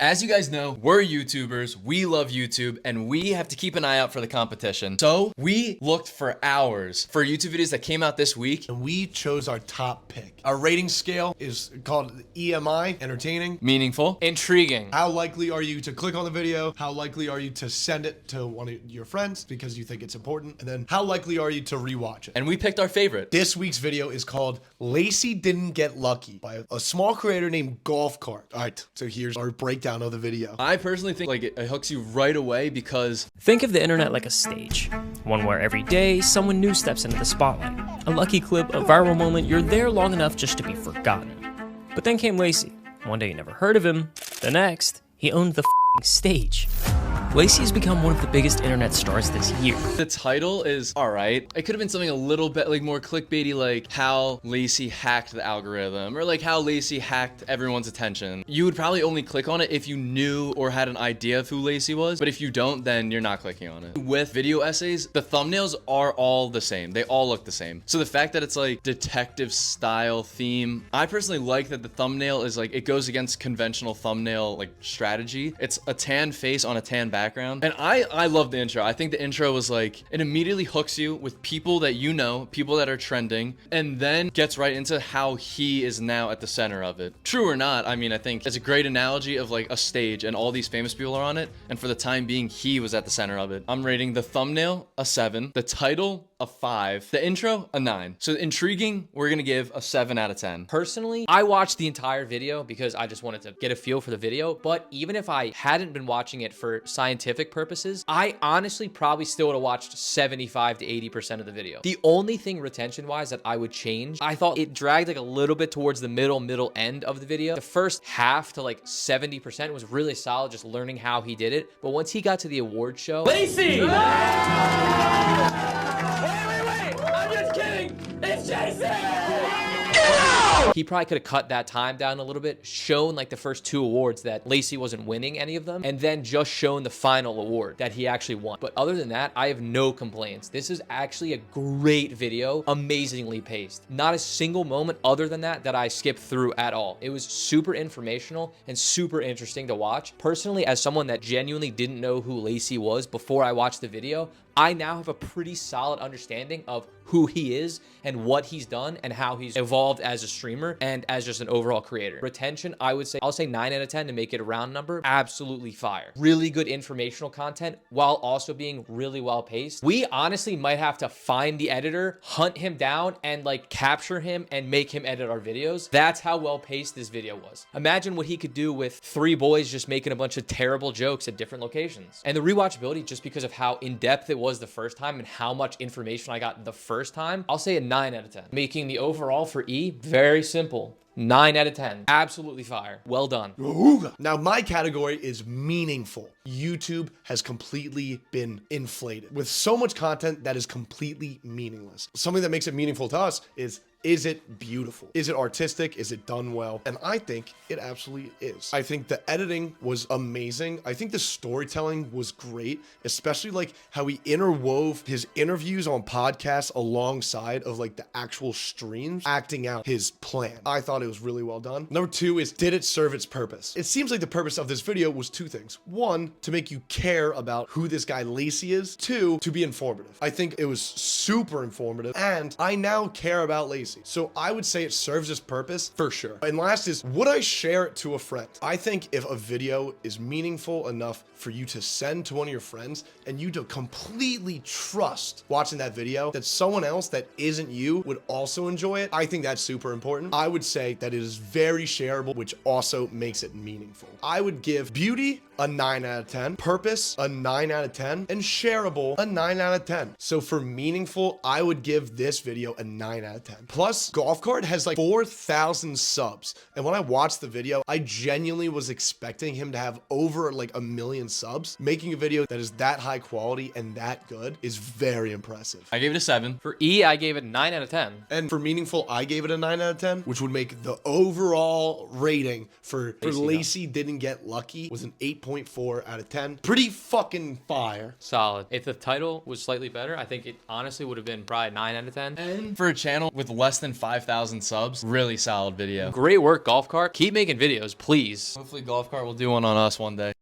As you guys know, we're YouTubers, we love YouTube, and we have to keep an eye out for the competition. So we looked for hours for YouTube videos that came out this week. And we chose our top pick. Our rating scale is called EMI, entertaining, Meaningful, intriguing. how likely are you to click on the video? How likely are you to send it to one of your friends because you think it's important? And then how likely are you to rewatch it? and we picked our favorite. This week's video is called Lacey Didn't Get Lucky by a small creator named Golfcart. All right, so here's our breakdown of the video. I personally think like it hooks you right away because Think of the internet like a stage, one where every day someone new steps into the spotlight. A lucky clip, a viral moment, you're there long enough just to be forgotten. But then came Lacey. One day you never heard of him, the next, he owned the f***ing stage. Lacey has become one of the biggest internet stars this year. the title is all right. It could have been something a little bit like more clickbaity, like how Lacey hacked the algorithm or like how Lacey hacked everyone's attention. You would probably only click on it if you knew or had an idea of who Lacey was, but if you don't, then you're not clicking on it. With video essays, the thumbnails are all the same. They all look the same. So the fact that it's like detective style theme, I personally like that the thumbnail is like, it goes against conventional thumbnail like strategy. It's a tan face on a tan background. And I love the intro. I think the intro was like, it immediately hooks you with people that you know, people that are trending, and then gets right into how he is now at the center of it. True or not, I mean, I think it's a great analogy of like a stage and all these famous people are on it. And for the time being, he was at the center of it. I'm rating the thumbnail a 7, the title a 5, the intro a 9. So intriguing, we're gonna give a 7 out of 10. Personally, I watched the entire video because I just wanted to get a feel for the video, but even if I hadn't been watching it for scientific purposes, I honestly probably still would have watched 75 to 80% of the video. The only thing retention-wise that I would change, I thought it dragged like a little bit towards the middle end of the video. The first half to like 70% was really solid, just learning how he did it. But once he got to the award show, Lacey! Wait! I'm just kidding! It's Jason! He probably could have cut that time down a little bit, shown like the first 2 awards that Lacey wasn't winning any of them, and then just shown the final award that he actually won. But other than that, I have no complaints. This is actually a great video, amazingly paced. Not a single moment other than that I skipped through at all. It was super informational and super interesting to watch. Personally, as someone that genuinely didn't know who Lacey was before I watched the video, I now have a pretty solid understanding of who he is and what he's done and how he's evolved as a streamer and as just an overall creator. Retention, I'll say 9 out of 10 to make it a round number. Absolutely fire. Really good informational content while also being really well paced. We honestly might have to find the editor, hunt him down, and like capture him and make him edit our videos. That's how well paced this video was. Imagine what he could do with 3 boys just making a bunch of terrible jokes at different locations. And the rewatchability, just because of how in-depth it was the first time and how much information I got the first time, I'll say a 9 out of 10. Making the overall for E very simple. 9 out of 10. Absolutely fire. Well done. Now, my category is meaningful. YouTube has completely been inflated with so much content that is completely meaningless. Something that makes it meaningful to us is it beautiful? Is it artistic? Is it done well? And I think it absolutely is. I think the editing was amazing. I think the storytelling was great, especially like how he interwove his interviews on podcasts alongside of like the actual streams, acting out his plan. I thought it was really well done. Number 2 is, did it serve its purpose? It seems like the purpose of this video was 2 things. 1, to make you care about who this guy Lacey is. 2, to be informative. I think it was super informative, and I now care about Lacey. So I would say it serves its purpose for sure. And last is, would I share it to a friend? I think if a video is meaningful enough for you to send to one of your friends and you to completely trust watching that video that someone else that isn't you would also enjoy it, I think that's super important. I would say that it is very shareable, which also makes it meaningful. I would give beauty a 9 out of 10, purpose a 9 out of 10, and shareable a 9 out of 10. So for meaningful, I would give this video a 9 out of 10. Plus, Golfcart has like 4,000 subs. And when I watched the video, I genuinely was expecting him to have over like 1 million subs. Making a video that is that high quality and that good is very impressive. I gave it a 7. For E, I gave it 9 out of 10. And for meaningful, I gave it a 9 out of 10, which would make the overall rating for Lacey Didn't Get Lucky was an 8.4 out of 10. Pretty fucking fire. Solid. If the title was slightly better, I think it honestly would have been probably a 9 out of 10. And for a channel with less than 5,000 subs, really solid video. Great work, Golfcart. Keep making videos, please. Hopefully Golfcart will do one on us one day.